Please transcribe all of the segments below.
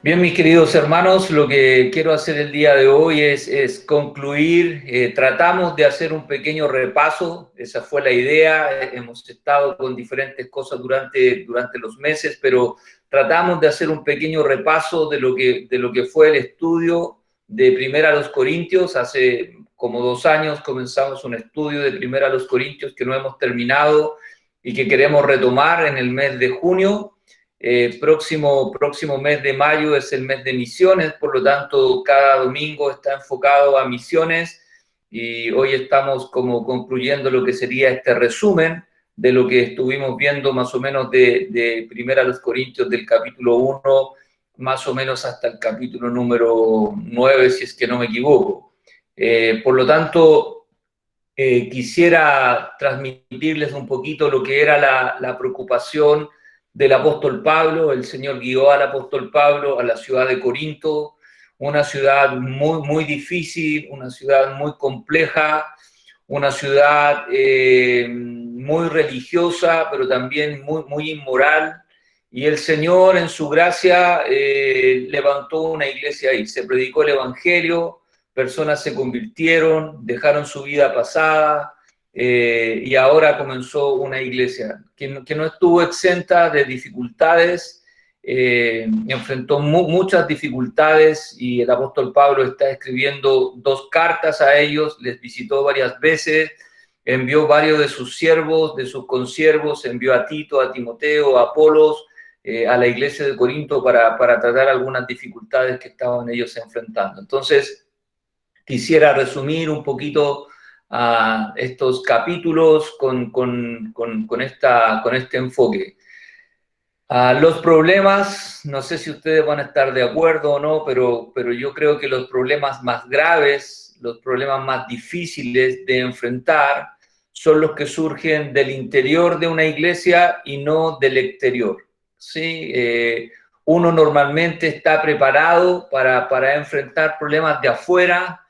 Bien, mis queridos hermanos, lo que quiero hacer el día de hoy es concluir. Tratamos de hacer un pequeño repaso, esa fue la idea. Hemos estado con diferentes cosas durante los meses, pero tratamos de hacer un pequeño repaso de lo que fue el estudio de Primera a los Corintios. Hace como 2 años comenzamos un estudio de Primera a los Corintios que no hemos terminado y que queremos retomar en el mes de junio. Próximo mes de mayo es el mes de misiones, por lo tanto cada domingo está enfocado a misiones y hoy estamos como concluyendo lo que sería este resumen de lo que estuvimos viendo más o menos de Primera a los Corintios del capítulo 1 más o menos hasta el capítulo número 9, si es que no me equivoco. Por lo tanto, quisiera transmitirles un poquito lo que era la preocupación del apóstol Pablo. El Señor guió al apóstol Pablo a la ciudad de Corinto, una ciudad muy difícil, una ciudad muy compleja, una ciudad muy religiosa, pero también muy inmoral. Y el Señor, en su gracia, levantó una iglesia ahí. Se predicó el Evangelio, personas se convirtieron, dejaron su vida pasada, y ahora comenzó una iglesia que no estuvo exenta de dificultades, enfrentó muchas dificultades y el apóstol Pablo está escribiendo 2 cartas a ellos, les visitó varias veces, envió varios de sus siervos, de sus consiervos, envió a Tito, a Timoteo, a Apolos, a la iglesia de Corinto para tratar algunas dificultades que estaban ellos enfrentando. Entonces, quisiera resumir un poquito estos capítulos con este enfoque. Los problemas, no sé si ustedes van a estar de acuerdo o no, pero yo creo que los problemas más graves, los problemas más difíciles de enfrentar son los que surgen del interior de una iglesia y no del exterior. ¿Sí? Uno normalmente está preparado para enfrentar problemas de afuera.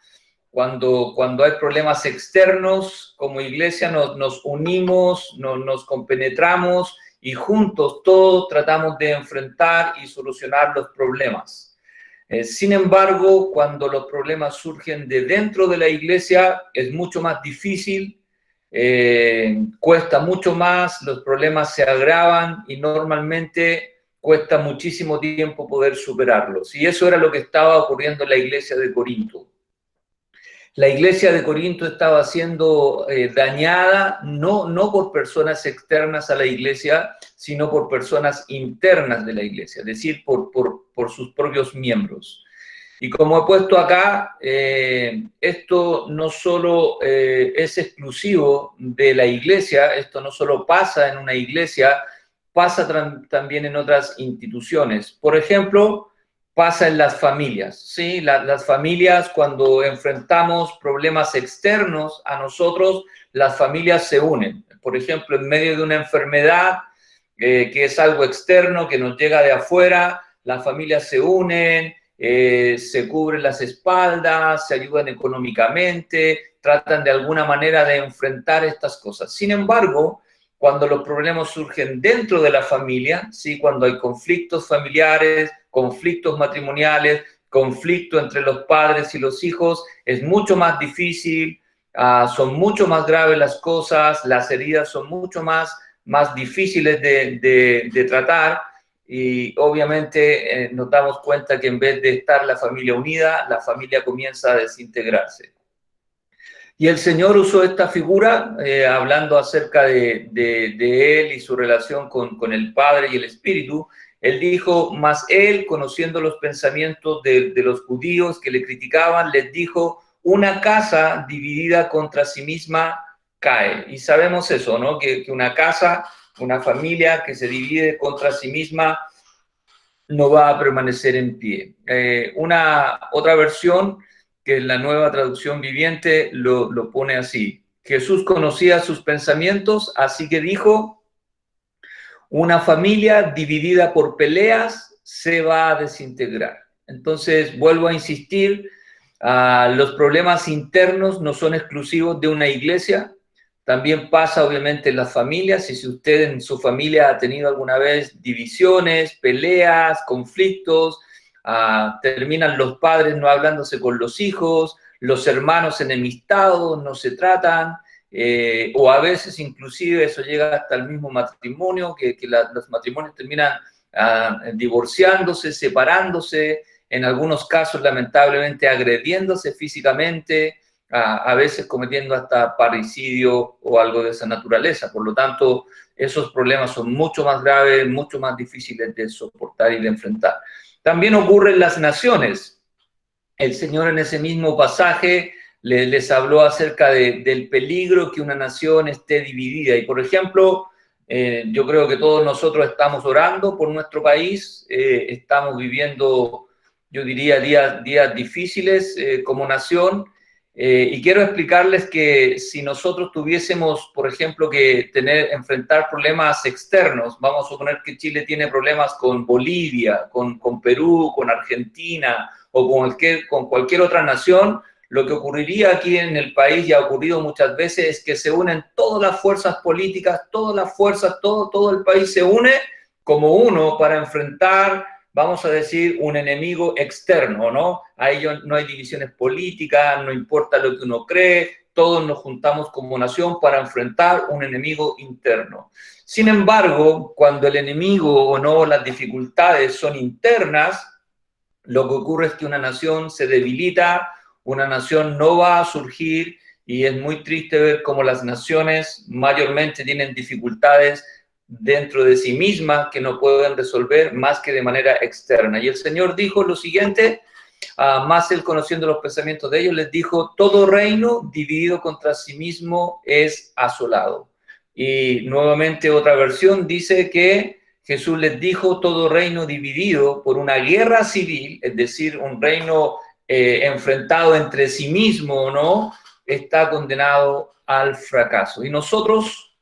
Cuando hay problemas externos, como iglesia nos unimos, nos compenetramos y juntos todos tratamos de enfrentar y solucionar los problemas. Sin embargo, cuando los problemas surgen de dentro de la iglesia, es mucho más difícil, cuesta mucho más, los problemas se agravan y normalmente cuesta muchísimo tiempo poder superarlos. Y eso era lo que estaba ocurriendo en la iglesia de Corinto. La iglesia de Corinto estaba siendo dañada no por personas externas a la iglesia, sino por personas internas de la iglesia, es decir, por sus propios miembros. Y como he puesto acá, esto no solo es exclusivo de la iglesia, esto no solo pasa en una iglesia, pasa también en otras instituciones. Por ejemplo, pasa en las familias, ¿sí? Las familias, cuando enfrentamos problemas externos a nosotros, las familias se unen. Por ejemplo, en medio de una enfermedad que es algo externo, que nos llega de afuera, las familias se unen, se cubren las espaldas, se ayudan económicamente, tratan de alguna manera de enfrentar estas cosas. Sin embargo, cuando los problemas surgen dentro de la familia, ¿sí? Cuando hay conflictos familiares, conflictos matrimoniales, conflicto entre los padres y los hijos, es mucho más difícil, son mucho más graves las cosas, las heridas son mucho más difíciles de tratar y obviamente nos damos cuenta que en vez de estar la familia unida, la familia comienza a desintegrarse. Y el Señor usó esta figura hablando acerca de Él y su relación con el Padre y el Espíritu. Él dijo, mas Él, conociendo los pensamientos de los judíos que le criticaban, les dijo, una casa dividida contra sí misma cae. Y sabemos eso, ¿no? Que una casa, una familia que se divide contra sí misma no va a permanecer en pie. Una otra versión, que es la Nueva Traducción Viviente, lo pone así. Jesús conocía sus pensamientos, así que dijo, una familia dividida por peleas se va a desintegrar. Entonces, vuelvo a insistir, los problemas internos no son exclusivos de una iglesia, también pasa obviamente en las familias, y si usted en su familia ha tenido alguna vez divisiones, peleas, conflictos, terminan los padres no hablándose con los hijos, los hermanos enemistados, no se tratan, o a veces inclusive eso llega hasta el mismo matrimonio, que los matrimonios terminan divorciándose, separándose, en algunos casos lamentablemente agrediéndose físicamente, a veces cometiendo hasta parricidio o algo de esa naturaleza. Por lo tanto, esos problemas son mucho más graves, mucho más difíciles de soportar y de enfrentar. También ocurre en las naciones. El Señor en ese mismo pasaje les habló acerca del peligro que una nación esté dividida. Y, por ejemplo, yo creo que todos nosotros estamos orando por nuestro país, estamos viviendo, yo diría, días difíciles como nación, y quiero explicarles que si nosotros tuviésemos, por ejemplo, que enfrentar problemas externos, vamos a suponer que Chile tiene problemas con Bolivia, con Perú, con Argentina o con cualquier otra nación, lo que ocurriría aquí en el país, y ha ocurrido muchas veces, es que se unen todas las fuerzas políticas, todas las fuerzas, todo el país se une como uno para enfrentar, vamos a decir, un enemigo externo, ¿no? Ahí no hay divisiones políticas, no importa lo que uno cree, todos nos juntamos como nación para enfrentar un enemigo interno. Sin embargo, cuando el enemigo o no, las dificultades son internas, lo que ocurre es que una nación se debilita, una nación no va a surgir, y es muy triste ver cómo las naciones mayormente tienen dificultades dentro de sí mismas que no pueden resolver más que de manera externa. Y el Señor dijo lo siguiente, más Él conociendo los pensamientos de ellos, les dijo: todo reino dividido contra sí mismo es asolado. Y nuevamente otra versión dice que Jesús les dijo: todo reino dividido por una guerra civil, es decir, un reino enfrentado entre sí mismo, ¿no?, está condenado al fracaso. Y nosotros,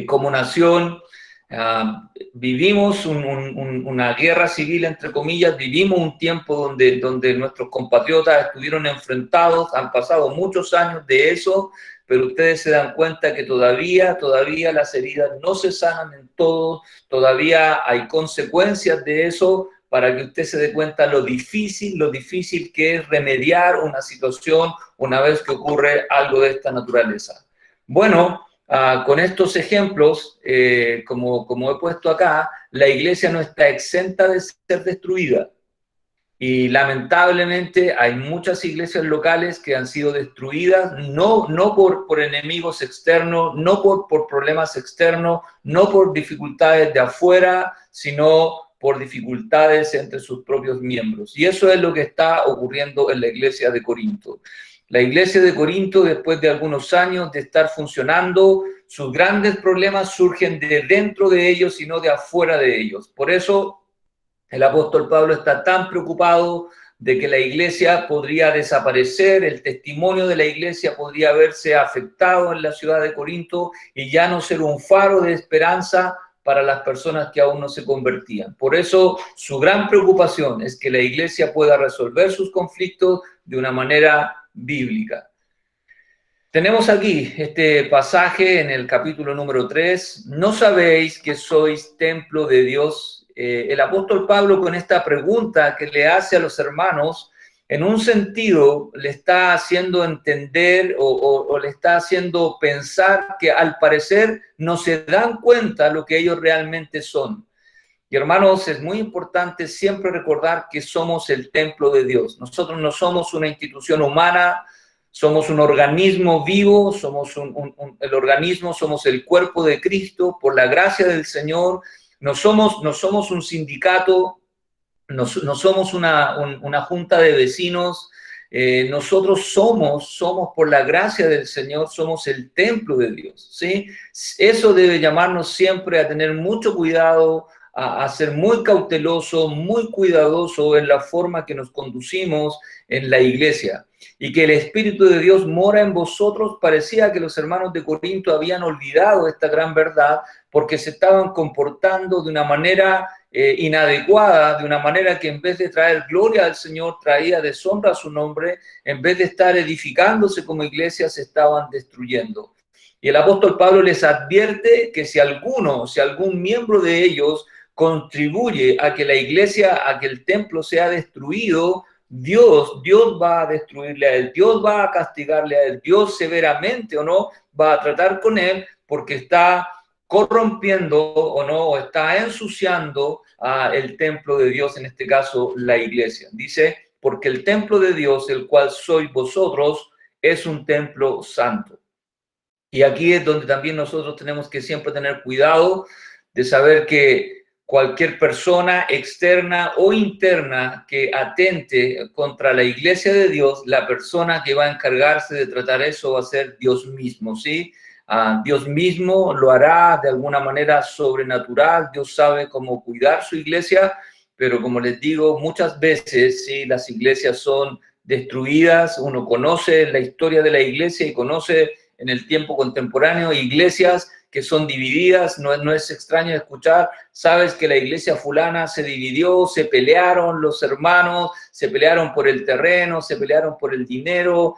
como nación, vivimos una guerra civil, entre comillas, vivimos un tiempo donde nuestros compatriotas estuvieron enfrentados, han pasado muchos años de eso, pero ustedes se dan cuenta que todavía las heridas no se sanan en todo, todavía hay consecuencias de eso, para que usted se dé cuenta lo difícil que es remediar una situación una vez que ocurre algo de esta naturaleza. Bueno, con estos ejemplos, como he puesto acá, la iglesia no está exenta de ser destruida. Y lamentablemente hay muchas iglesias locales que han sido destruidas, no por enemigos externos, no por problemas externos, no por dificultades de afuera, sino por dificultades entre sus propios miembros. Y eso es lo que está ocurriendo en la iglesia de Corinto. La iglesia de Corinto, después de algunos años de estar funcionando, sus grandes problemas surgen de dentro de ellos y no de afuera de ellos. Por eso el apóstol Pablo está tan preocupado de que la iglesia podría desaparecer, el testimonio de la iglesia podría verse afectado en la ciudad de Corinto y ya no ser un faro de esperanza para las personas que aún no se convertían. Por eso su gran preocupación es que la iglesia pueda resolver sus conflictos de una manera bíblica. Tenemos aquí este pasaje en el capítulo número 3. ¿No sabéis que sois templo de Dios? El apóstol Pablo, con esta pregunta que le hace a los hermanos, en un sentido le está haciendo entender o le está haciendo pensar que al parecer no se dan cuenta lo que ellos realmente son. Y hermanos, es muy importante siempre recordar que somos el templo de Dios. Nosotros no somos una institución humana, somos un organismo vivo, somos el organismo, somos el cuerpo de Cristo, por la gracia del Señor. No somos un sindicato, no somos una junta de vecinos. Nosotros somos por la gracia del Señor, somos el templo de Dios, ¿sí? Eso debe llamarnos siempre a tener mucho cuidado, a ser muy cauteloso, muy cuidadoso en la forma que nos conducimos en la iglesia. Y que el Espíritu de Dios mora en vosotros. Parecía que los hermanos de Corinto habían olvidado esta gran verdad porque se estaban comportando de una manera inadecuada, de una manera que en vez de traer gloria al Señor, traía deshonra a su nombre. En vez de estar edificándose como iglesia, se estaban destruyendo. Y el apóstol Pablo les advierte que si algún miembro de ellos contribuye a que la iglesia, a que el templo sea destruido, Dios va a destruirle a él, Dios va a castigarle a él, Dios severamente o no va a tratar con él porque está corrompiendo o no, o está ensuciando el templo de Dios, en este caso la iglesia. Dice, porque el templo de Dios, el cual sois vosotros, es un templo santo. Y aquí es donde también nosotros tenemos que siempre tener cuidado de saber que cualquier persona externa o interna que atente contra la iglesia de Dios, la persona que va a encargarse de tratar eso va a ser Dios mismo, ¿sí? Dios mismo lo hará de alguna manera sobrenatural, Dios sabe cómo cuidar su iglesia, pero como les digo, muchas veces, sí, las iglesias son destruidas, uno conoce la historia de la iglesia y conoce en el tiempo contemporáneo iglesias que son divididas, no es extraño escuchar, sabes que la iglesia fulana se dividió, se pelearon los hermanos, se pelearon por el terreno, se pelearon por el dinero,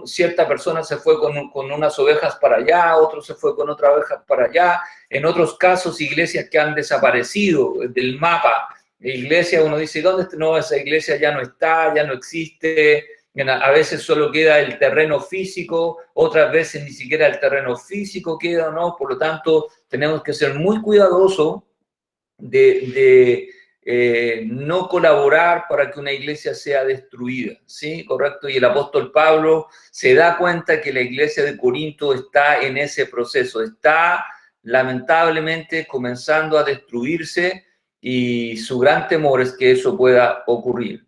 cierta persona se fue con unas ovejas para allá, otro se fue con otras ovejas para allá, en otros casos iglesias que han desaparecido del mapa, iglesia, uno dice, ¿dónde está? No, esa iglesia ya no está, ya no existe. A veces solo queda el terreno físico, otras veces ni siquiera el terreno físico queda, ¿no? Por lo tanto, tenemos que ser muy cuidadosos de no colaborar para que una iglesia sea destruida, ¿sí? Correcto. Y el apóstol Pablo se da cuenta que la iglesia de Corinto está en ese proceso, está lamentablemente comenzando a destruirse y su gran temor es que eso pueda ocurrir.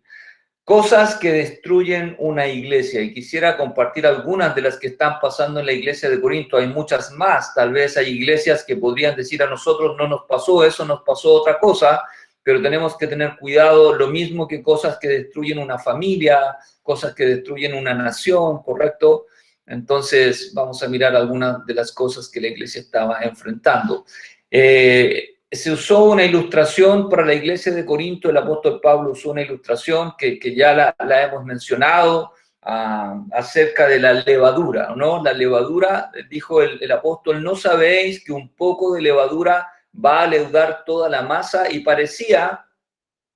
Cosas que destruyen una iglesia, y quisiera compartir algunas de las que están pasando en la iglesia de Corinto. Hay muchas más, tal vez hay iglesias que podrían decir a nosotros no nos pasó eso, nos pasó otra cosa, pero tenemos que tener cuidado, lo mismo que cosas que destruyen una familia, cosas que destruyen una nación, ¿correcto? Entonces vamos a mirar algunas de las cosas que la iglesia estaba enfrentando. Se usó una ilustración para la iglesia de Corinto, el apóstol Pablo usó una ilustración que ya la hemos mencionado acerca de la levadura, ¿no? La levadura, dijo el apóstol, ¿no sabéis que un poco de levadura va a leudar toda la masa? Y parecía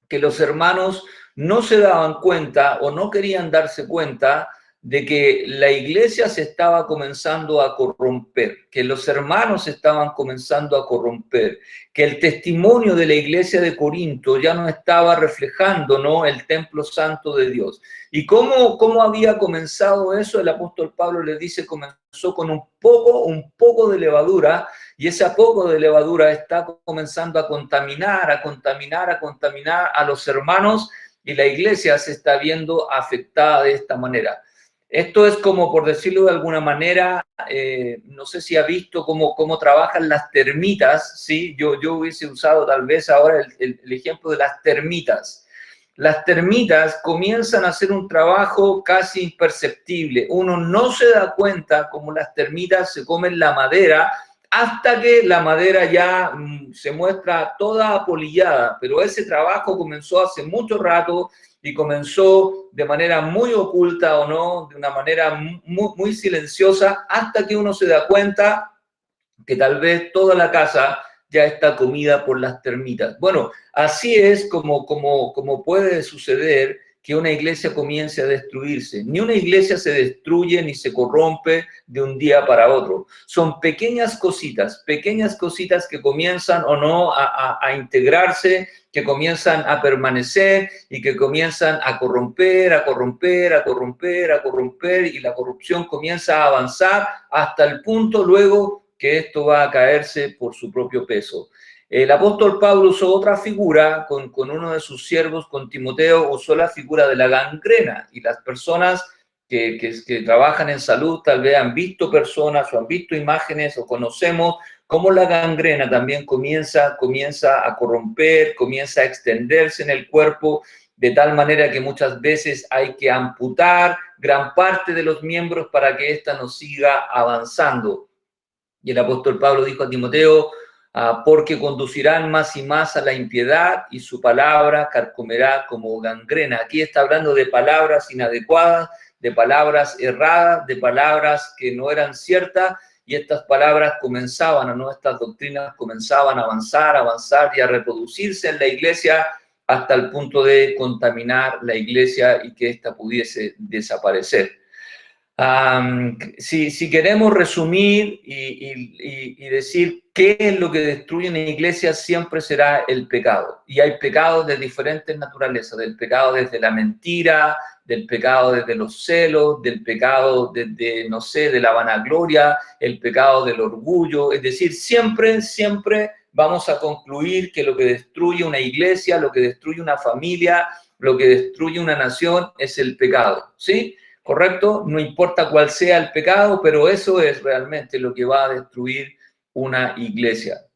que los hermanos no se daban cuenta o no querían darse cuenta de que la iglesia se estaba comenzando a corromper, que los hermanos estaban comenzando a corromper, que el testimonio de la iglesia de Corinto ya no estaba reflejando, ¿no?, el templo santo de Dios. ¿Y cómo había comenzado eso? El apóstol Pablo le dice, comenzó con un poco de levadura, y ese poco de levadura está comenzando a contaminar a los hermanos, y la iglesia se está viendo afectada de esta manera. Esto es como, por decirlo de alguna manera, no sé si ha visto cómo trabajan las termitas, ¿sí? Yo hubiese usado tal vez ahora el ejemplo de las termitas. Las termitas comienzan a hacer un trabajo casi imperceptible. Uno no se da cuenta cómo las termitas se comen la madera hasta que la madera ya se muestra toda apolillada, pero ese trabajo comenzó hace mucho rato y comenzó de manera muy oculta o no, de una manera muy silenciosa, hasta que uno se da cuenta que tal vez toda la casa ya está comida por las termitas. Bueno, así es como puede suceder que una iglesia comience a destruirse. Ni una iglesia se destruye ni se corrompe de un día para otro. Son pequeñas cositas que comienzan o no a integrarse, que comienzan a permanecer y que comienzan a corromper, y la corrupción comienza a avanzar hasta el punto luego que esto va a caerse por su propio peso. El apóstol Pablo usó otra figura con uno de sus siervos, con Timoteo, usó la figura de la gangrena, y las personas que trabajan en salud tal vez han visto personas o han visto imágenes o conocemos cómo la gangrena también comienza a corromper, comienza a extenderse en el cuerpo, de tal manera que muchas veces hay que amputar gran parte de los miembros para que ésta no siga avanzando. Y el apóstol Pablo dijo a Timoteo, porque conducirán más y más a la impiedad y su palabra carcomerá como gangrena. Aquí está hablando de palabras inadecuadas, de palabras erradas, de palabras que no eran ciertas, y estas palabras comenzaban, ¿no? Estas doctrinas comenzaban a avanzar y a reproducirse en la iglesia hasta el punto de contaminar la iglesia y que ésta pudiese desaparecer. Si queremos resumir y decir qué es lo que destruye una iglesia, siempre será el pecado. Y hay pecados de diferentes naturalezas, del pecado desde la mentira, del pecado desde los celos, del pecado desde, no sé, de la vanagloria, el pecado del orgullo. Es decir, siempre vamos a concluir que lo que destruye una iglesia, lo que destruye una familia, lo que destruye una nación es el pecado, ¿sí? ¿Correcto? No importa cuál sea el pecado, pero eso es realmente lo que va a destruir una iglesia.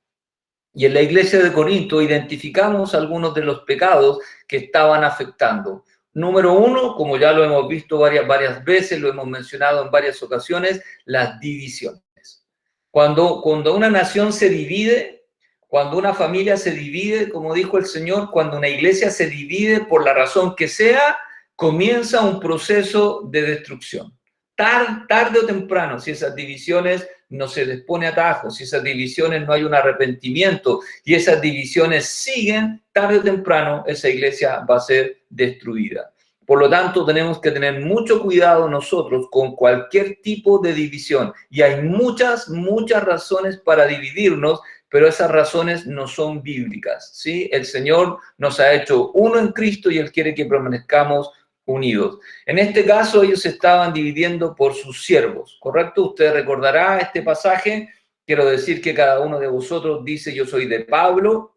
Y en la iglesia de Corinto identificamos algunos de los pecados que estaban afectando. Número uno, como ya lo hemos visto varias veces, lo hemos mencionado en varias ocasiones, las divisiones. Cuando una nación se divide, cuando una familia se divide, como dijo el Señor, cuando una iglesia se divide por la razón que sea, comienza un proceso de destrucción. Tarde o temprano, si esas divisiones no se les pone atajos, si esas divisiones no hay un arrepentimiento y esas divisiones siguen, tarde o temprano esa iglesia va a ser destruida. Por lo tanto, tenemos que tener mucho cuidado nosotros con cualquier tipo de división. Y hay muchas razones para dividirnos, pero esas razones no son bíblicas, ¿sí? El Señor nos ha hecho uno en Cristo y Él quiere que permanezcamos unidos. En este caso, ellos se estaban dividiendo por sus siervos, ¿correcto? Usted recordará este pasaje. Quiero decir que cada uno de vosotros dice yo soy de Pablo,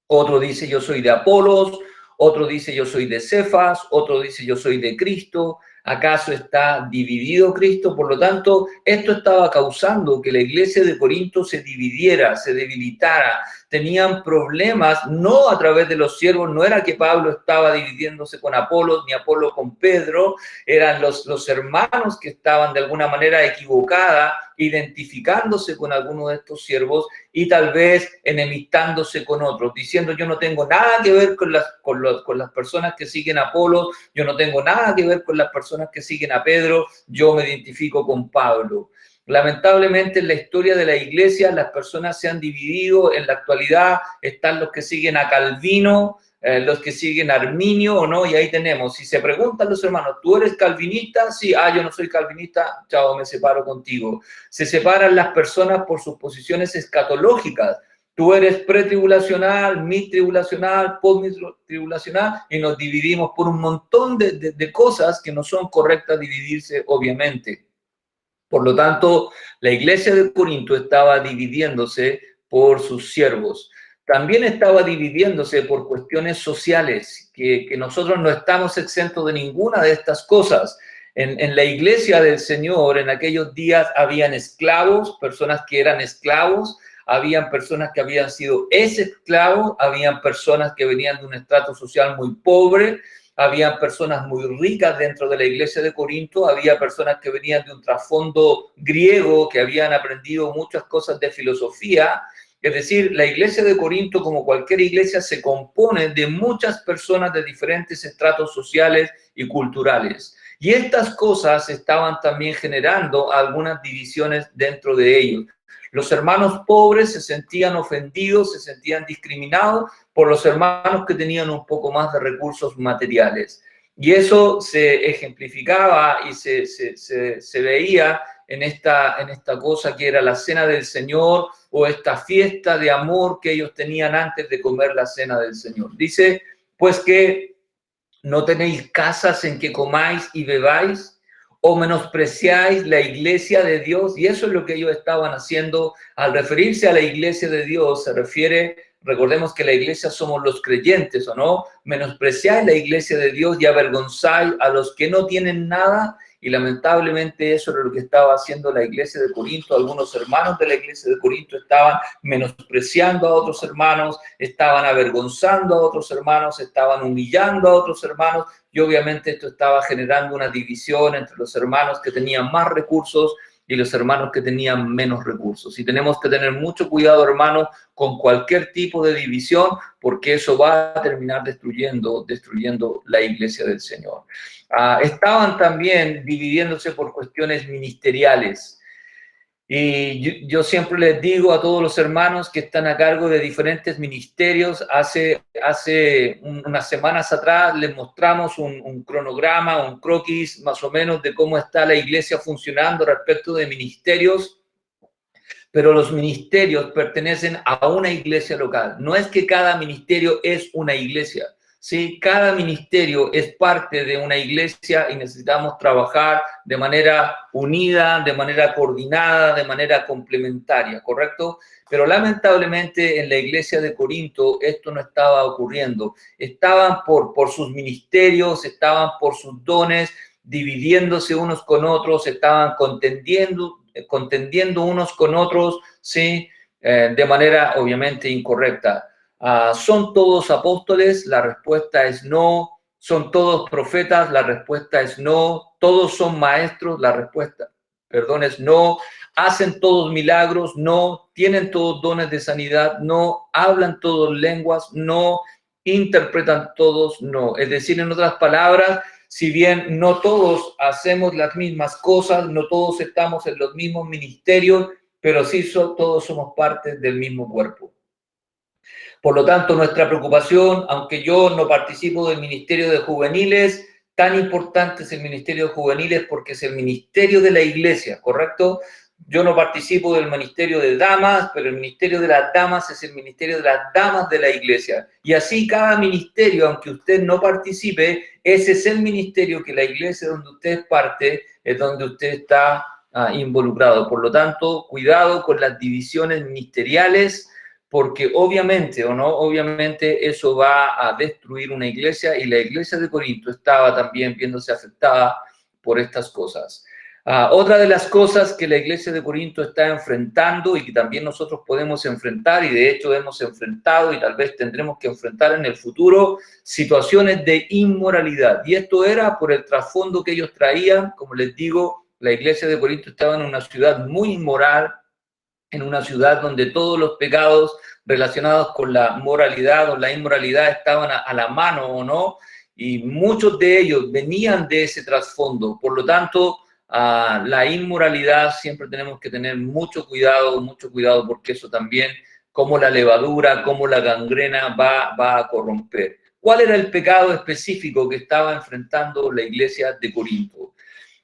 otro dice yo soy de Apolos, otro dice yo soy de Cefas, otro dice yo soy de Cristo. ¿Acaso está dividido Cristo? Por lo tanto, esto estaba causando que la iglesia de Corinto se dividiera, se debilitara. Tenían problemas, no a través de los siervos, no era que Pablo estaba dividiéndose con Apolos, ni Apolo con Pedro, eran los hermanos que estaban de alguna manera equivocada, identificándose con alguno de estos siervos y tal vez enemistándose con otros, diciendo yo no tengo nada que ver con las personas que siguen a Apolo, yo no tengo nada que ver con las personas que siguen a Pedro, yo me identifico con Pablo. Lamentablemente en la historia de la iglesia las personas se han dividido, en la actualidad están los que siguen a Calvino, los que siguen a Arminio o no, y ahí tenemos, si se preguntan los hermanos, ¿tú eres calvinista? Sí, yo no soy calvinista, chao, me separo contigo. Se separan las personas por sus posiciones escatológicas. Tú eres pretribulacional, midtribulacional, posttribulacional, y nos dividimos por un montón de cosas que no son correctas dividirse, obviamente. Por lo tanto, la iglesia de Corinto estaba dividiéndose por sus siervos. También estaba dividiéndose por cuestiones sociales, que nosotros no estamos exentos de ninguna de estas cosas. En la iglesia del Señor, en aquellos días, habían esclavos, personas que eran esclavos, habían personas que habían sido esclavos, habían personas que venían de un estrato social muy pobre, había personas muy ricas dentro de la iglesia de Corinto, había personas que venían de un trasfondo griego, que habían aprendido muchas cosas de filosofía. Es decir, la iglesia de Corinto, como cualquier iglesia, se compone de muchas personas de diferentes estratos sociales y culturales. Y estas cosas estaban también generando algunas divisiones dentro de ellos. Los hermanos pobres se sentían ofendidos, se sentían discriminados por los hermanos que tenían un poco más de recursos materiales. Y eso se ejemplificaba y se veía en esta cosa que era la cena del Señor o esta fiesta de amor que ellos tenían antes de comer la cena del Señor. Dice, pues que no tenéis casas en que comáis y bebáis, o menospreciáis la iglesia de Dios. Y eso es lo que ellos estaban haciendo. Al referirse a la iglesia de Dios, se refiere, recordemos que la iglesia somos los creyentes, ¿o no? Menospreciáis la iglesia de Dios y avergonzáis a los que no tienen nada. Y lamentablemente eso era lo que estaba haciendo la iglesia de Corinto. Algunos hermanos de la iglesia de Corinto estaban menospreciando a otros hermanos, estaban avergonzando a otros hermanos, estaban humillando a otros hermanos, y obviamente esto estaba generando una división entre los hermanos que tenían más recursos y los hermanos que tenían menos recursos. Y tenemos que tener mucho cuidado, hermanos, con cualquier tipo de división, porque eso va a terminar destruyendo la iglesia del Señor. Estaban también dividiéndose por cuestiones ministeriales. Y yo siempre les digo a todos los hermanos que están a cargo de diferentes ministerios, hace unas semanas atrás les mostramos un cronograma, un croquis más o menos de cómo está la iglesia funcionando respecto de ministerios, pero los ministerios pertenecen a una iglesia local. No es que cada ministerio es una iglesia. ¿Sí? Cada ministerio es parte de una iglesia y necesitamos trabajar de manera unida, de manera coordinada, de manera complementaria, ¿correcto? Pero lamentablemente en la iglesia de Corinto esto no estaba ocurriendo. Estaban por sus ministerios, estaban por sus dones, dividiéndose unos con otros, estaban contendiendo unos con otros, ¿sí? De manera obviamente incorrecta. ¿Son todos apóstoles? La respuesta es no. ¿Son todos profetas? La respuesta es no. ¿Todos son maestros? La respuesta, perdón, es no. ¿Hacen todos milagros? No. ¿Tienen todos dones de sanidad? No. ¿Hablan todos lenguas? No. ¿Interpretan todos? No. Es decir, en otras palabras, si bien no todos hacemos las mismas cosas, no todos estamos en los mismos ministerios, pero sí todos somos parte del mismo cuerpo. Por lo tanto, nuestra preocupación, aunque yo no participo del Ministerio de Juveniles, tan importante es el Ministerio de Juveniles porque es el ministerio de la iglesia, ¿correcto? Yo no participo del Ministerio de Damas, pero el Ministerio de las Damas es el Ministerio de las Damas de la iglesia. Y así cada ministerio, aunque usted no participe, ese es el ministerio que la iglesia donde usted es parte, es donde usted está involucrado. Por lo tanto, cuidado con las divisiones ministeriales, porque obviamente eso va a destruir una iglesia, y la iglesia de Corinto estaba también viéndose afectada por estas cosas. Otra de las cosas que la iglesia de Corinto está enfrentando y que también nosotros podemos enfrentar, y de hecho hemos enfrentado y tal vez tendremos que enfrentar en el futuro, situaciones de inmoralidad. Y esto era por el trasfondo que ellos traían. Como les digo, la iglesia de Corinto estaba en una ciudad muy inmoral, en una ciudad donde todos los pecados relacionados con la moralidad o la inmoralidad estaban a la mano o no, y muchos de ellos venían de ese trasfondo. Por lo tanto, la inmoralidad siempre tenemos que tener mucho cuidado, porque eso también, como la levadura, como la gangrena, va a corromper. ¿Cuál era el pecado específico que estaba enfrentando la iglesia de Corinto?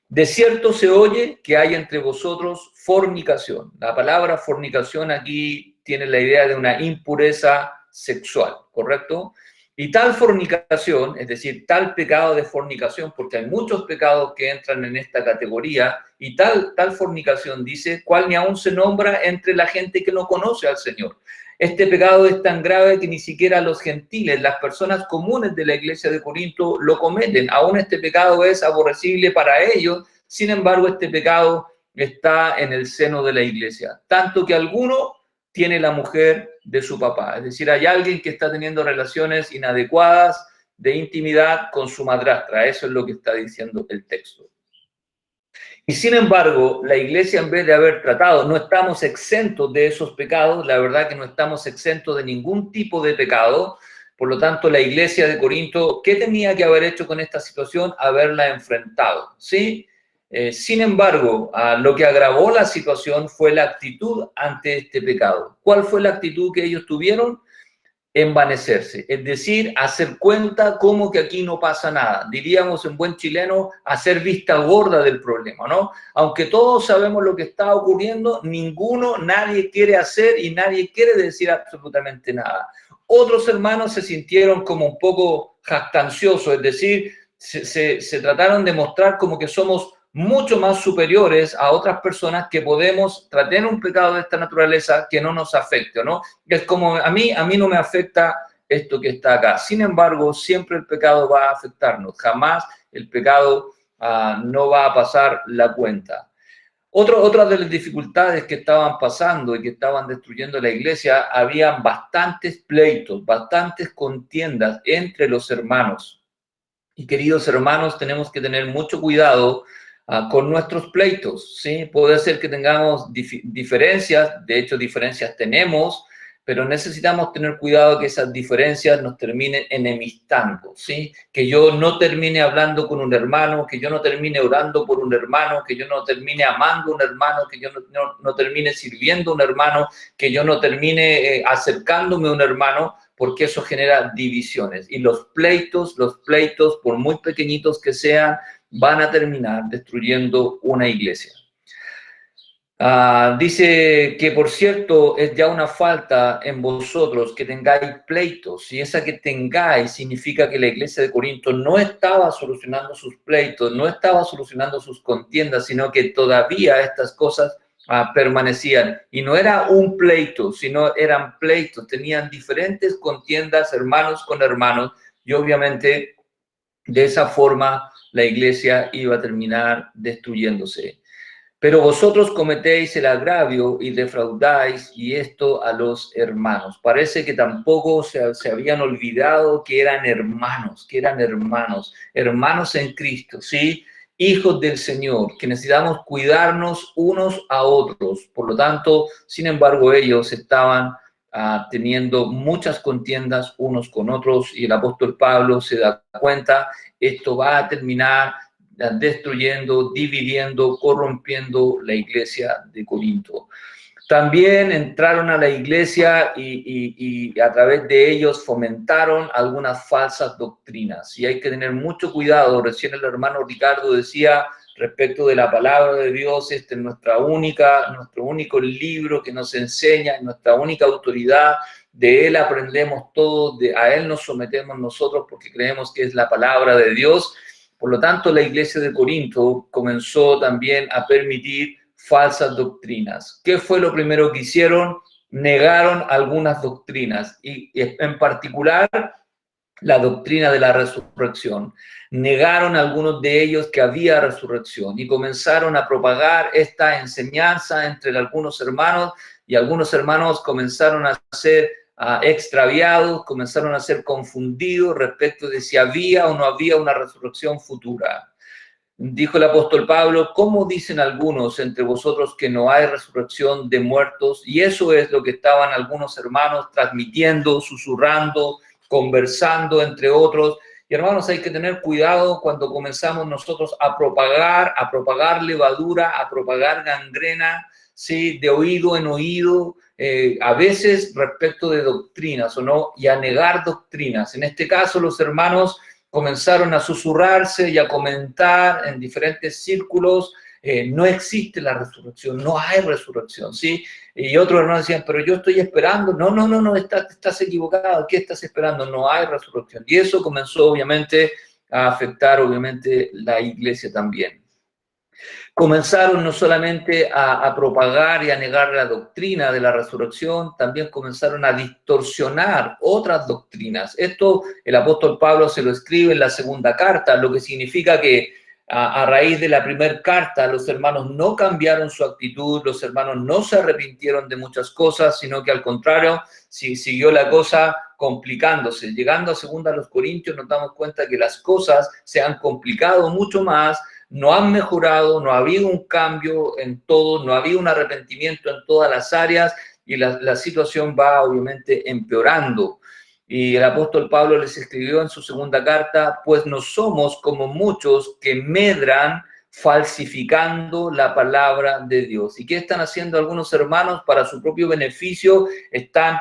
De cierto se oye que hay entre vosotros fornicación. La palabra fornicación aquí tiene la idea de una impureza sexual, ¿correcto? Y tal fornicación, es decir, tal pecado de fornicación, porque hay muchos pecados que entran en esta categoría, y tal fornicación, dice, cual ni aún se nombra entre la gente que no conoce al Señor. Este pecado es tan grave que ni siquiera los gentiles, las personas comunes de la iglesia de Corinto, lo cometen. Aún este pecado es aborrecible para ellos. Sin embargo, este pecado está en el seno de la iglesia. Tanto que alguno tiene la mujer de su papá. Es decir, hay alguien que está teniendo relaciones inadecuadas de intimidad con su madrastra. Eso es lo que está diciendo el texto. Y sin embargo, la iglesia, en vez de haber tratado, no estamos exentos de esos pecados, la verdad que no estamos exentos de ningún tipo de pecado. Por lo tanto, la iglesia de Corinto, ¿qué tenía que haber hecho con esta situación? Haberla enfrentado, ¿sí? Sin embargo, lo que agravó la situación fue la actitud ante este pecado. ¿Cuál fue la actitud que ellos tuvieron? Envanecerse, es decir, hacer cuenta como que aquí no pasa nada. Diríamos en buen chileno, hacer vista gorda del problema, ¿no? Aunque todos sabemos lo que está ocurriendo, nadie quiere hacer y nadie quiere decir absolutamente nada. Otros hermanos se sintieron como un poco jactanciosos, es decir, se trataron de mostrar como que somos mucho más superiores a otras personas, que podemos tratar un pecado de esta naturaleza que no nos afecte, ¿no? Es como, a mí no me afecta esto que está acá. Sin embargo, siempre el pecado va a afectarnos. Jamás el pecado no va a pasar la cuenta. Otra de las dificultades que estaban pasando y que estaban destruyendo la iglesia, habían bastantes pleitos, bastantes contiendas entre los hermanos. Y queridos hermanos, tenemos que tener mucho cuidado con nuestros pleitos, ¿sí? Puede ser que tengamos diferencias, de hecho diferencias tenemos, pero necesitamos tener cuidado que esas diferencias nos terminen enemistando, ¿sí? Que yo no termine hablando con un hermano, que yo no termine orando por un hermano, que yo no termine amando a un hermano, que yo no termine sirviendo a un hermano, que yo no termine acercándome a un hermano, porque eso genera divisiones. Y los pleitos, por muy pequeñitos que sean, van a terminar destruyendo una iglesia. Dice que, por cierto, es ya una falta en vosotros que tengáis pleitos, y esa que tengáis significa que la iglesia de Corinto no estaba solucionando sus pleitos, no estaba solucionando sus contiendas, sino que todavía estas cosas permanecían. Y no era un pleito, sino eran pleitos, tenían diferentes contiendas, hermanos con hermanos, y obviamente de esa forma la iglesia iba a terminar destruyéndose. Pero vosotros cometéis el agravio y defraudáis, y esto a los hermanos. Parece que tampoco se habían olvidado que eran hermanos hermanos en Cristo, ¿sí? Hijos del Señor, que necesitamos cuidarnos unos a otros. Por lo tanto, sin embargo, ellos estaban teniendo muchas contiendas unos con otros, y el apóstol Pablo se da cuenta, esto va a terminar destruyendo, dividiendo, corrompiendo la iglesia de Corinto. También entraron a la iglesia y a través de ellos fomentaron algunas falsas doctrinas. Y hay que tener mucho cuidado. Recién el hermano Ricardo decía respecto de la palabra de Dios, este es nuestro único libro que nos enseña, nuestra única autoridad. De él aprendemos todo, a él nos sometemos nosotros porque creemos que es la palabra de Dios. Por lo tanto, la iglesia de Corinto comenzó también a permitir falsas doctrinas. ¿Qué fue lo primero que hicieron? Negaron algunas doctrinas, y en particular la doctrina de la resurrección. Negaron algunos de ellos que había resurrección y comenzaron a propagar esta enseñanza entre algunos hermanos, y algunos hermanos comenzaron a ser extraviados, comenzaron a ser confundidos respecto de si había o no había una resurrección futura. Dijo el apóstol Pablo, ¿cómo dicen algunos entre vosotros que no hay resurrección de muertos? Y eso es lo que estaban algunos hermanos transmitiendo, susurrando, conversando entre otros. Y hermanos, hay que tener cuidado cuando comenzamos nosotros a propagar levadura, a propagar gangrena, ¿sí? De oído en oído, a veces respecto de doctrinas o no, y a negar doctrinas. En este caso, los hermanos comenzaron a susurrarse y a comentar en diferentes círculos, no existe la resurrección, no hay resurrección, ¿sí? Y otros hermanos decían, pero yo estoy esperando, no, estás equivocado, ¿qué estás esperando? No hay resurrección. Y eso comenzó obviamente a afectar obviamente la iglesia también. Comenzaron no solamente a propagar y a negar la doctrina de la resurrección, también comenzaron a distorsionar otras doctrinas. Esto el apóstol Pablo se lo escribe en la segunda carta, lo que significa que a raíz de la primera carta los hermanos no cambiaron su actitud, los hermanos no se arrepintieron de muchas cosas, sino que al contrario, siguió la cosa complicándose. Llegando a segunda a los Corintios nos damos cuenta que las cosas se han complicado mucho más, no han mejorado, no ha habido un cambio en todo, no ha habido un arrepentimiento en todas las áreas, y la situación va obviamente empeorando. Y el apóstol Pablo les escribió en su segunda carta, pues no somos como muchos que medran falsificando la palabra de Dios. ¿Y qué están haciendo algunos hermanos para su propio beneficio? Están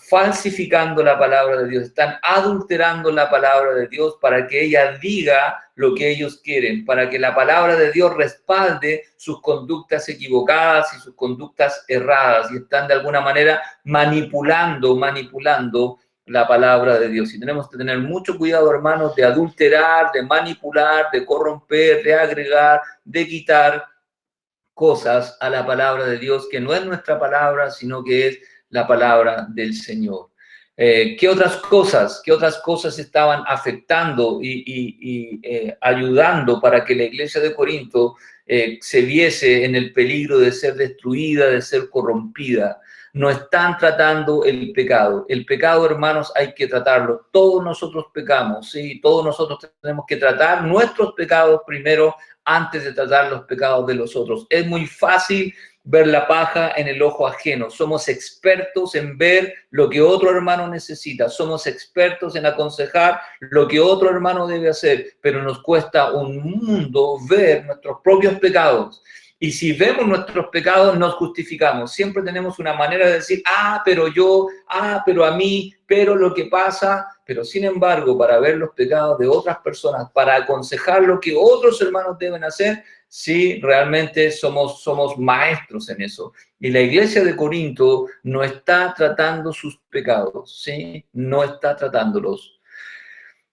falsificando la palabra de Dios, están adulterando la palabra de Dios para que ella diga lo que ellos quieren, para que la palabra de Dios respalde sus conductas equivocadas y sus conductas erradas, y están de alguna manera manipulando la palabra de Dios. Y tenemos que tener mucho cuidado, hermanos, de adulterar, de manipular, de corromper, de agregar, de quitar cosas a la palabra de Dios, que no es nuestra palabra, sino que es la palabra del Señor. ¿Qué otras cosas estaban afectando y ayudando para que la iglesia de Corinto se viese en el peligro de ser destruida, de ser corrompida? No están tratando el pecado. El pecado, hermanos, hay que tratarlo. Todos nosotros pecamos, ¿sí? Todos nosotros tenemos que tratar nuestros pecados primero antes de tratar los pecados de los otros. Es muy fácil ver la paja en el ojo ajeno. Somos expertos en ver lo que otro hermano necesita. Somos expertos en aconsejar lo que otro hermano debe hacer. Pero nos cuesta un mundo ver nuestros propios pecados. Y si vemos nuestros pecados, nos justificamos. Siempre tenemos una manera de decir, pero yo, pero a mí, pero lo que pasa. Pero sin embargo, para ver los pecados de otras personas, para aconsejar lo que otros hermanos deben hacer, sí, realmente somos maestros en eso. Y la iglesia de Corinto no está tratando sus pecados, ¿sí? No está tratándolos.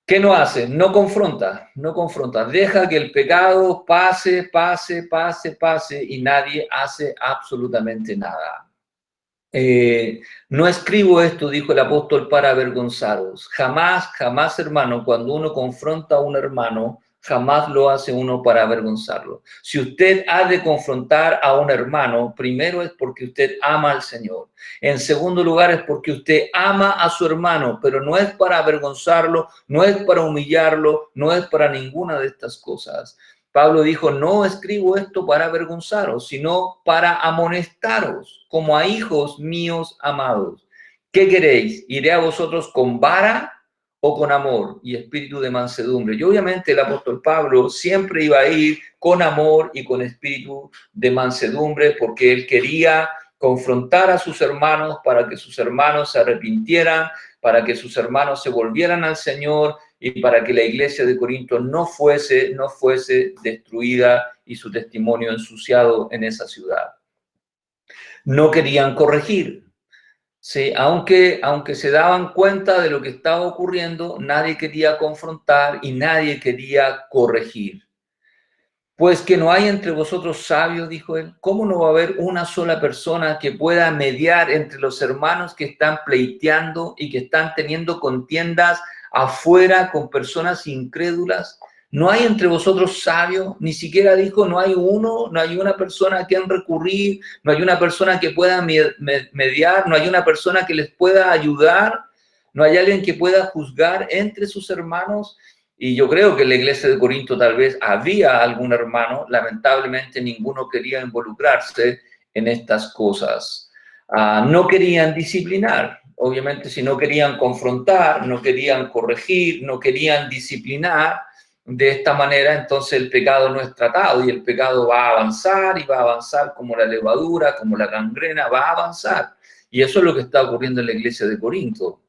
¿Qué no hace? No confronta, no confronta. Deja que el pecado pase y nadie hace absolutamente nada. No escribo esto, dijo el apóstol, para avergonzaros. Jamás, hermano, cuando uno confronta a un hermano, jamás lo hace uno para avergonzarlo. Si usted ha de confrontar a un hermano, primero es porque usted ama al Señor. En segundo lugar es porque usted ama a su hermano, pero no es para avergonzarlo, no es para humillarlo, no es para ninguna de estas cosas. Pablo dijo, no escribo esto para avergonzaros, sino para amonestaros, como a hijos míos amados. ¿Qué queréis? ¿Iré a vosotros con vara o con amor y espíritu de mansedumbre? Y obviamente el apóstol Pablo siempre iba a ir con amor y con espíritu de mansedumbre, porque él quería confrontar a sus hermanos para que sus hermanos se arrepintieran, para que sus hermanos se volvieran al Señor, y para que la iglesia de Corinto no fuese destruida y su testimonio ensuciado en esa ciudad. No querían corregir. Sí, aunque se daban cuenta de lo que estaba ocurriendo, nadie quería confrontar y nadie quería corregir. Pues que no hay entre vosotros sabios, dijo él. ¿Cómo no va a haber una sola persona que pueda mediar entre los hermanos que están pleiteando y que están teniendo contiendas afuera con personas incrédulas? ¿No hay entre vosotros sabios? Ni siquiera dijo, no hay una persona a quien recurrir, no hay una persona que pueda mediar, no hay una persona que les pueda ayudar, no hay alguien que pueda juzgar entre sus hermanos. Y yo creo que en la iglesia de Corinto tal vez había algún hermano, lamentablemente ninguno quería involucrarse en estas cosas. No querían disciplinar, obviamente si no querían confrontar, no querían corregir, no querían disciplinar de esta manera, entonces el pecado no es tratado y el pecado va a avanzar y va a avanzar como la levadura, como la gangrena, va a avanzar. Y eso es lo que está ocurriendo en la iglesia de Corinto.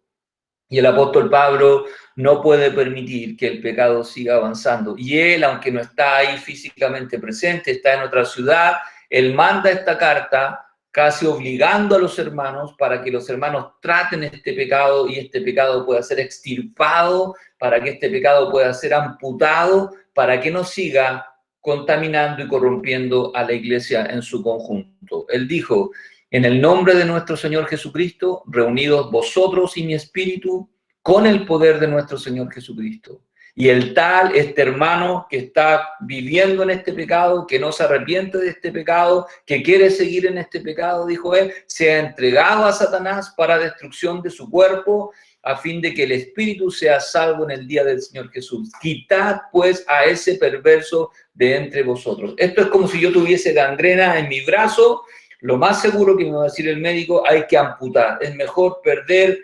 Y el apóstol Pablo no puede permitir que el pecado siga avanzando. Y él, aunque no está ahí físicamente presente, está en otra ciudad, él manda esta carta casi obligando a los hermanos para que los hermanos traten este pecado y este pecado pueda ser extirpado, para que este pecado pueda ser amputado, para que no siga contaminando y corrompiendo a la iglesia en su conjunto. Él dijo, en el nombre de nuestro Señor Jesucristo, reunidos vosotros y mi espíritu, con el poder de nuestro Señor Jesucristo. Y este hermano que está viviendo en este pecado, que no se arrepiente de este pecado, que quiere seguir en este pecado, dijo él, se ha entregado a Satanás para destrucción de su cuerpo, a fin de que el espíritu sea salvo en el día del Señor Jesús. Quitad pues a ese perverso de entre vosotros. Esto es como si yo tuviese gangrena en mi brazo. Lo más seguro que me va a decir el médico, hay que amputar. Es mejor perder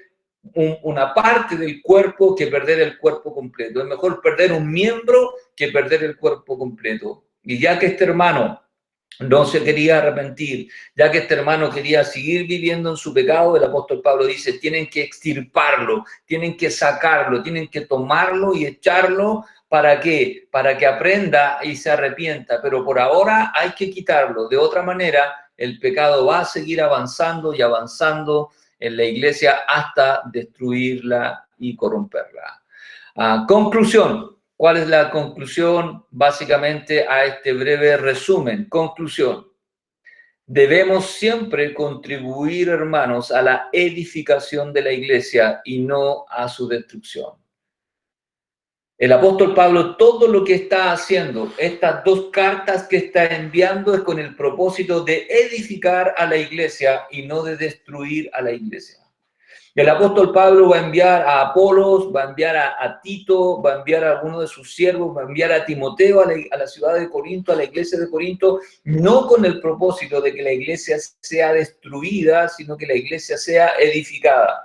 una parte del cuerpo que perder el cuerpo completo. Es mejor perder un miembro que perder el cuerpo completo. Y ya que este hermano no se quería arrepentir, ya que este hermano quería seguir viviendo en su pecado, el apóstol Pablo dice, tienen que extirparlo, tienen que sacarlo, tienen que tomarlo y echarlo. ¿Para qué? Para que aprenda y se arrepienta. Pero por ahora hay que quitarlo. De otra manera, el pecado va a seguir avanzando y avanzando en la iglesia hasta destruirla y corromperla. Conclusión. ¿Cuál es la conclusión? Básicamente a este breve resumen. Conclusión. Debemos siempre contribuir, hermanos, a la edificación de la iglesia y no a su destrucción. El apóstol Pablo, todo lo que está haciendo, estas dos cartas que está enviando, es con el propósito de edificar a la iglesia y no de destruir a la iglesia. El apóstol Pablo va a enviar a Apolos, va a enviar a Tito, va a enviar a algunos de sus siervos, va a enviar a Timoteo a la ciudad de Corinto, a la iglesia de Corinto, no con el propósito de que la iglesia sea destruida, sino que la iglesia sea edificada.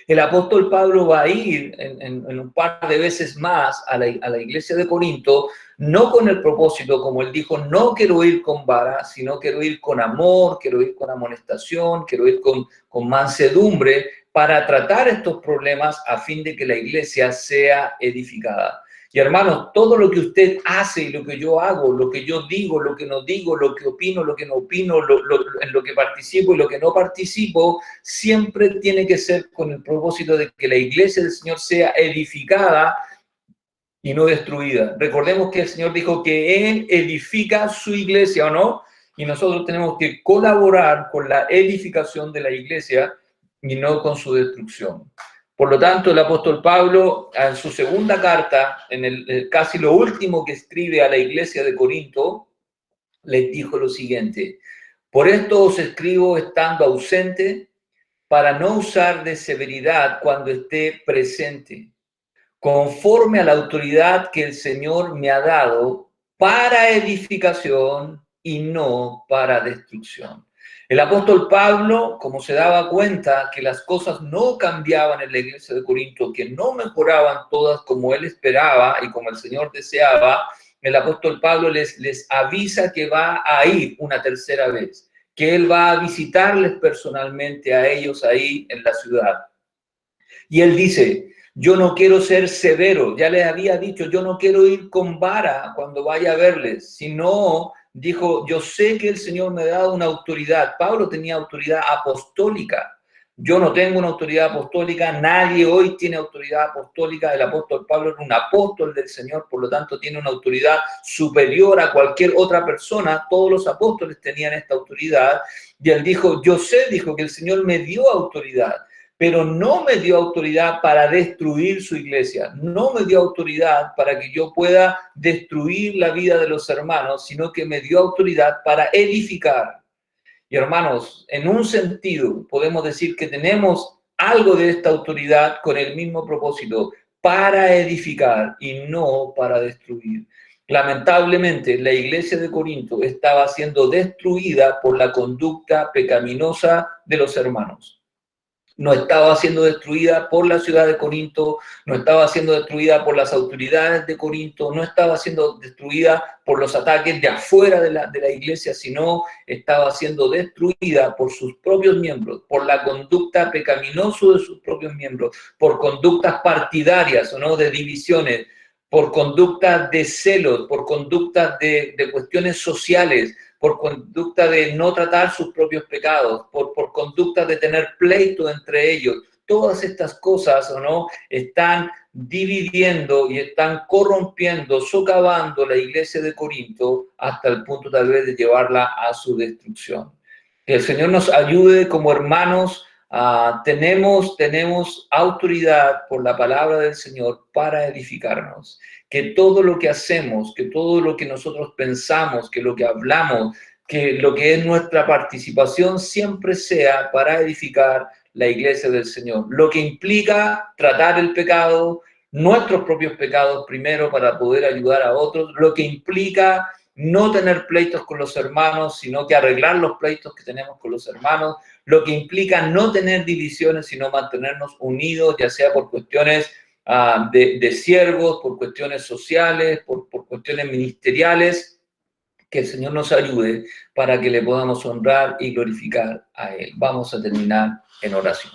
El apóstol Pablo va a ir en un par de veces más a la iglesia de Corinto, no con el propósito, como él dijo, no quiero ir con vara, sino quiero ir con amor, quiero ir con amonestación, quiero ir con mansedumbre para tratar estos problemas a fin de que la iglesia sea edificada. Y hermanos, todo lo que usted hace y lo que yo hago, lo que yo digo, lo que no digo, lo que opino, lo que no opino, en lo que participo y lo que no participo, siempre tiene que ser con el propósito de que la iglesia del Señor sea edificada y no destruida. Recordemos que el Señor dijo que Él edifica su iglesia, ¿o no? Y nosotros tenemos que colaborar con la edificación de la iglesia y no con su destrucción. Por lo tanto, el apóstol Pablo, en su segunda carta, casi lo último que escribe a la iglesia de Corinto, les dijo lo siguiente: por esto os escribo estando ausente, para no usar de severidad cuando esté presente, conforme a la autoridad que el Señor me ha dado para edificación y no para destrucción. El apóstol Pablo, como se daba cuenta que las cosas no cambiaban en la iglesia de Corinto, que no mejoraban todas como él esperaba y como el Señor deseaba, el apóstol Pablo les avisa que va a ir una tercera vez, que él va a visitarles personalmente a ellos ahí en la ciudad. Y él dice: yo no quiero ser severo, ya les había dicho, yo no quiero ir con vara cuando vaya a verles, sino, dijo, yo sé que el Señor me ha dado una autoridad. Pablo tenía autoridad apostólica. Yo no tengo una autoridad apostólica, nadie hoy tiene autoridad apostólica. El apóstol Pablo era un apóstol del Señor, por lo tanto tiene una autoridad superior a cualquier otra persona. Todos los apóstoles tenían esta autoridad. Y él dijo, yo sé, dijo, que el Señor me dio autoridad, pero no me dio autoridad para destruir su iglesia, no me dio autoridad para que yo pueda destruir la vida de los hermanos, sino que me dio autoridad para edificar. Y hermanos, en un sentido podemos decir que tenemos algo de esta autoridad con el mismo propósito, para edificar y no para destruir. Lamentablemente, la iglesia de Corinto estaba siendo destruida por la conducta pecaminosa de los hermanos. No estaba siendo destruida por la ciudad de Corinto, no estaba siendo destruida por las autoridades de Corinto, no estaba siendo destruida por los ataques de afuera de la iglesia, sino estaba siendo destruida por sus propios miembros, por la conducta pecaminosa de sus propios miembros, por conductas partidarias o no de divisiones, por conductas de celos, por conductas de cuestiones sociales, por conducta de no tratar sus propios pecados, por conducta de tener pleito entre ellos. Todas estas cosas, ¿o no?, están dividiendo y están corrompiendo, socavando la iglesia de Corinto hasta el punto tal vez de llevarla a su destrucción. Que el Señor nos ayude como hermanos. Tenemos autoridad por la palabra del Señor para edificarnos. Que todo lo que hacemos, que todo lo que nosotros pensamos, que lo que hablamos, que lo que es nuestra participación siempre sea para edificar la iglesia del Señor. Lo que implica tratar el pecado, nuestros propios pecados primero para poder ayudar a otros, lo que implica no tener pleitos con los hermanos, sino que arreglar los pleitos que tenemos con los hermanos, lo que implica no tener divisiones, sino mantenernos unidos, ya sea por cuestiones de siervos, por cuestiones sociales, por cuestiones ministeriales. Que el Señor nos ayude para que le podamos honrar y glorificar a Él. Vamos a terminar en oración.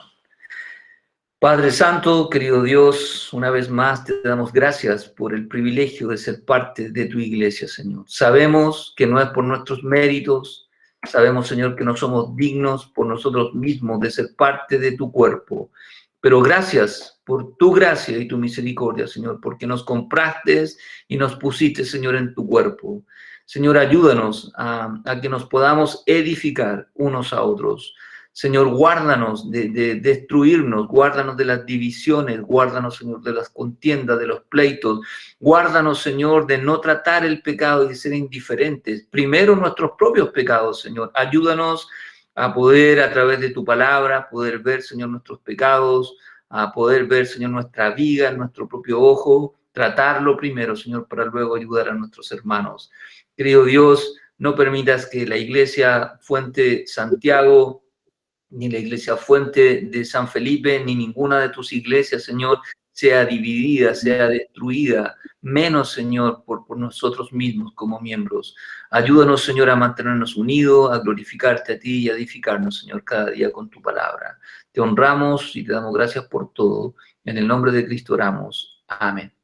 Padre Santo, querido Dios, una vez más te damos gracias por el privilegio de ser parte de tu iglesia, Señor. Sabemos que no es por nuestros méritos, sabemos, Señor, que no somos dignos por nosotros mismos de ser parte de tu cuerpo, pero gracias por tu gracia y tu misericordia, Señor, porque nos compraste y nos pusiste, Señor, en tu cuerpo. Señor, ayúdanos a que nos podamos edificar unos a otros. Señor, guárdanos de destruirnos, guárdanos de las divisiones, guárdanos, Señor, de las contiendas, de los pleitos, guárdanos, Señor, de no tratar el pecado y de ser indiferentes. Primero nuestros propios pecados, Señor. Ayúdanos a poder a través de tu palabra, poder ver, Señor, nuestros pecados, a poder ver, Señor, nuestra viga en nuestro propio ojo, tratarlo primero, Señor, para luego ayudar a nuestros hermanos. Querido Dios, no permitas que la iglesia Fuente Santiago, ni la iglesia Fuente de San Felipe, ni ninguna de tus iglesias, Señor, sea dividida, sea destruida, menos, Señor, por nosotros mismos como miembros. Ayúdanos, Señor, a mantenernos unidos, a glorificarte a ti y a edificarnos, Señor, cada día con tu palabra. Te honramos y te damos gracias por todo. En el nombre de Cristo oramos. Amén.